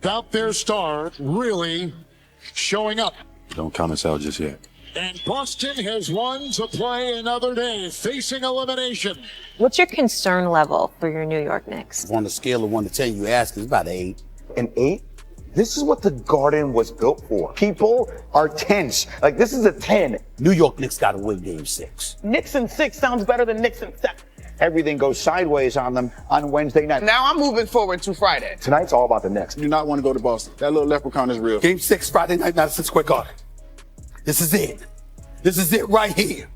Without their star really showing up. Don't count us out just yet. And Boston has won to play another day, facing elimination. What's your concern level for your New York Knicks? On a scale of 1 to 10, you ask, it's about an 8. An 8? This is what the Garden was built for. People are tense. Like, this is a 10. New York Knicks got to win Game 6. Knicks in 6 sounds better than Knicks in 7. Everything goes sideways on them on Wednesday night. Now I'm moving forward to Friday. Tonight's all about the Knicks. You do not want to go to Boston. That little leprechaun is real. Game 6, Friday night, Madison Square Garden. This is it. This is it right here.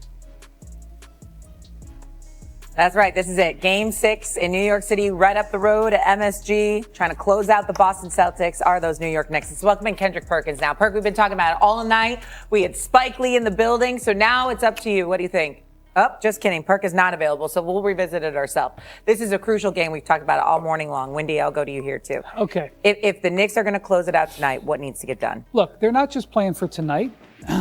That's right. This is it. Game 6 in New York City, right up the road at MSG. Trying to close out the Boston Celtics are those New York Knicks. It's welcoming Kendrick Perkins now. Perk, we've been talking about it all night. We had Spike Lee in the building. So now it's up to you. What do you think? Oh, just kidding. Perk is not available, so we'll revisit it ourselves. This is a crucial game. We've talked about it all morning long. Wendy, I'll go to you here too. Okay. If the Knicks are going to close it out tonight, what needs to get done? Look, they're not just playing for tonight.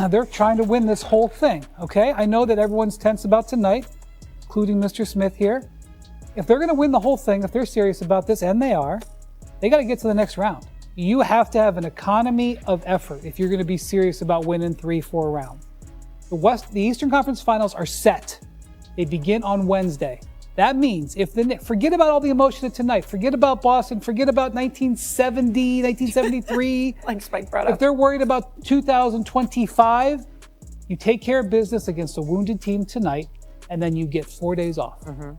They're trying to win this whole thing, okay? I know that everyone's tense about tonight, including Mr. Smith here. If they're going to win the whole thing, if they're serious about this, and they are, they got to get to the next round. You have to have an economy of effort if you're going to be serious about winning 3-4 rounds. The Eastern Conference Finals are set. They begin on Wednesday. That means forget about all the emotion of tonight. Forget about Boston. Forget about 1970, 1973. Like Spike brought up. If they're worried about 2025, you take care of business against a wounded team tonight, and then you get 4 days off. Mm-hmm.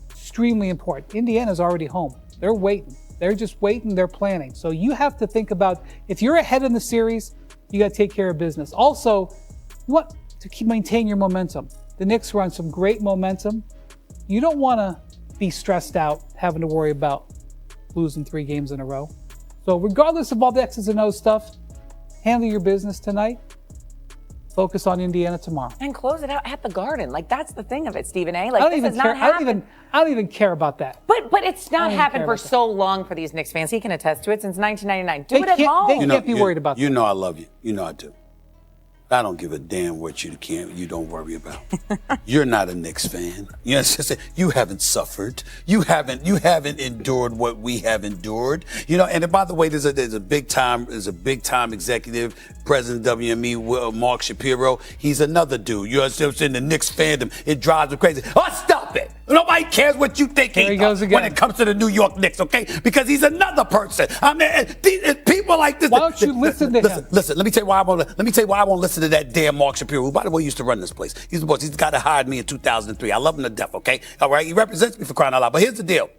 Extremely important. Indiana's already home. They're waiting. They're just waiting. They're planning. So you have to think about, if you're ahead in the series, you got to take care of business. Also, you want to maintain your momentum. The Knicks are on some great momentum. You don't want to be stressed out having to worry about losing 3 games in a row. So regardless of all the X's and O's stuff, handle your business tonight. Focus on Indiana tomorrow. And close it out at the Garden. Like, that's the thing of it, Stephen A. Like, I don't even care about that. But it's not happened for so long for these Knicks fans. He can attest to it since 1999. Do it at home. They can't be worried about that. You know I love you. You know I do. I don't give a damn what you don't worry about. You're not a Knicks fan. You know, it's just, you haven't suffered. You haven't endured what we have endured. You know, and by the way, there's a big time executive, president of WME, Mark Shapiro. He's another dude. You know what I'm saying? The Knicks fandom, it drives him crazy. Oh, stop it. Nobody cares what you think he goes again. when it comes to the New York Knicks, okay? Because he's another person. I mean, people like this. Why don't you listen to him? Listen. Let me tell you why I won't listen to that damn Mark Shapiro, who, by the way, used to run this place. He's the boss. He's the guy that hired me in 2003. I love him to death, okay? All right? He represents me for crying out loud. But here's the deal.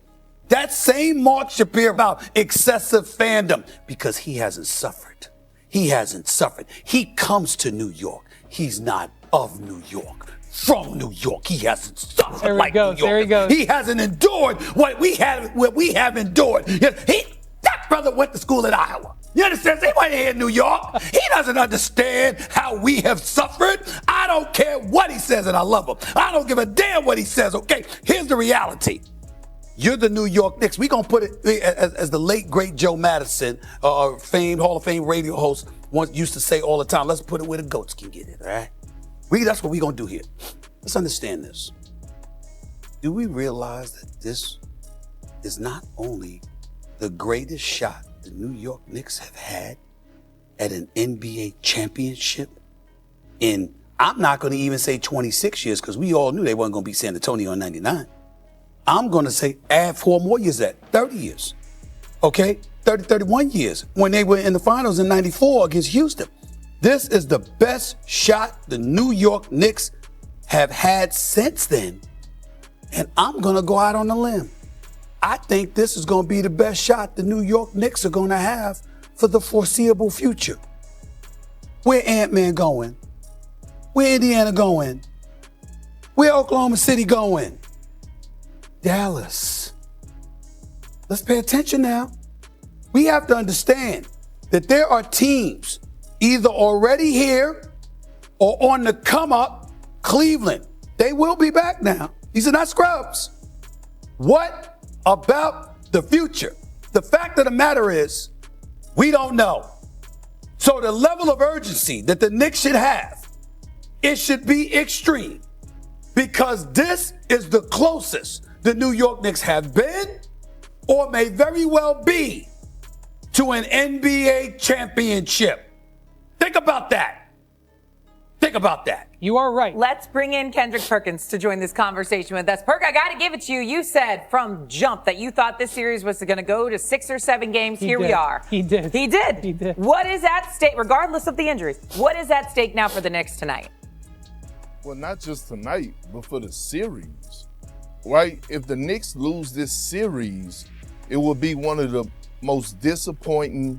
That same Mark Shapiro about excessive fandom, because he hasn't suffered. He hasn't suffered. He comes to New York. He's not of New York. From New York, he hasn't suffered like New York. There he goes. He hasn't endured what we have endured. That brother went to school in Iowa. You understand? He wasn't here in New York. He doesn't understand how we have suffered. I don't care what he says, and I love him. I don't give a damn what he says, okay? Here's the reality. You're the New York Knicks. We're going to put it, as the late, great Joe Madison, famed Hall of Fame radio host, once used to say all the time, let's put it where the goats can get it, all right? That's what we're going to do here. Let's understand this. Do we realize that this is not only the greatest shot the New York Knicks have had at an NBA championship in, I'm not going to even say 26 years, because we all knew they weren't going to beat San Antonio in 99. I'm going to say add 4 more years at 30 years. Okay? 31 years when they were in the finals in 94 against Houston. This is the best shot the New York Knicks have had since then. And I'm going to go out on a limb. I think this is going to be the best shot the New York Knicks are going to have for the foreseeable future. Where Ant-Man going? Where Indiana going? Where Oklahoma City going? Dallas. Let's pay attention now. We have to understand that there are teams either already here or on the come up. Cleveland, they will be back now. These are not scrubs. What about the future? The fact of the matter is, we don't know. So the level of urgency that the Knicks should have, it should be extreme, because this is the closest the New York Knicks have been or may very well be to an NBA championship. Think about that. Think about that. You are right. Let's bring in Kendrick Perkins to join this conversation with us. Perk, I got to give it to you. You said from jump that you thought this series was going to go to 6 or 7 games. Here we are. He did. He did. He did. What is at stake, regardless of the injuries? What is at stake now for the Knicks tonight? Well, not just tonight, but for the series, right? If the Knicks lose this series, it will be one of the most disappointing,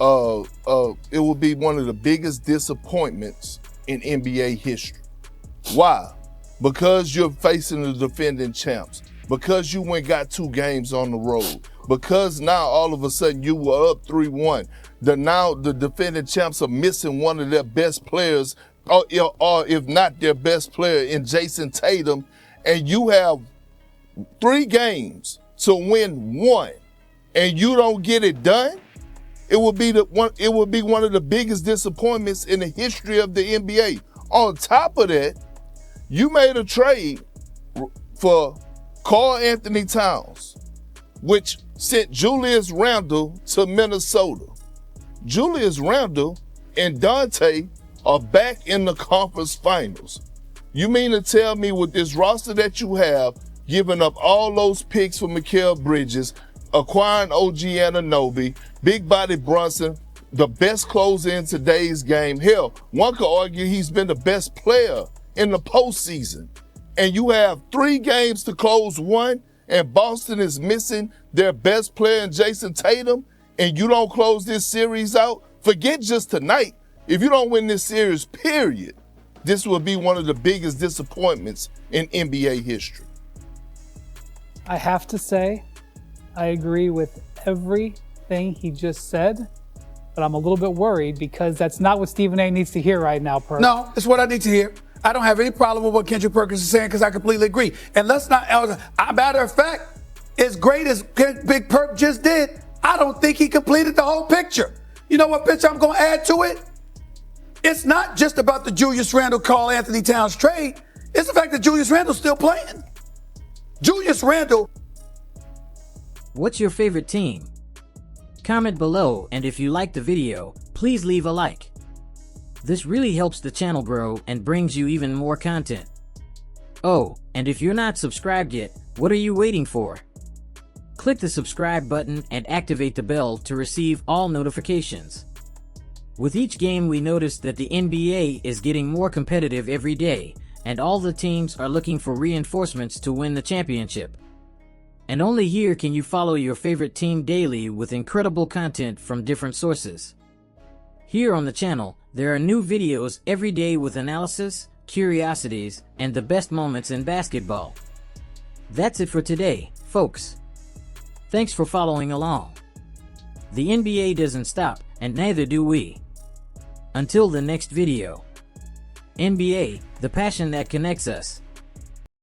it will be one of the biggest disappointments in NBA history. Why? Because you're facing the defending champs. Because you went got 2 games on the road. Because now all of a sudden you were up 3-1. Now the defending champs are missing one of their best players, or if not their best player, in Jason Tatum, and you have 3 games to win 1, and you don't get it done. It would be one of the biggest disappointments in the history of the NBA. On top of that, you made a trade for Karl Anthony Towns, which sent Julius Randle to Minnesota. Julius Randle and Dante are back in the conference finals. You mean to tell me with this roster that you have, giving up all those picks for Mikal Bridges, acquiring OG Anunoby, Big Body Brunson, the best closer in today's game. Hell, one could argue he's been the best player in the postseason. And you have 3 games to close 1, and Boston is missing their best player in Jason Tatum, and you don't close this series out. Forget just tonight. If you don't win this series, period, this will be one of the biggest disappointments in NBA history. I have to say, I agree with everything he just said, but I'm a little bit worried because that's not what Stephen A. needs to hear right now, Perk. No, it's what I need to hear. I don't have any problem with what Kendrick Perkins is saying because I completely agree. And let's not, matter of fact, as great as Big Perk just did, I don't think he completed the whole picture. You know what picture I'm going to add to it? It's not just about the Julius Randle, Karl Anthony Towns trade. It's the fact that Julius Randle's still playing. Julius Randle. What's your favorite team? Comment below, and if you liked the video, please leave a like. This really helps the channel grow and brings you even more content. Oh, and if you're not subscribed yet, what are you waiting for? Click the subscribe button and activate the bell to receive all notifications. With each game, we noticed that the NBA is getting more competitive every day, and all the teams are looking for reinforcements to win the championship. And only here can you follow your favorite team daily with incredible content from different sources. Here on the channel, there are new videos every day with analysis, curiosities, and the best moments in basketball. That's it for today, folks. Thanks for following along. The NBA doesn't stop, and neither do we. Until the next video. NBA, the passion that connects us.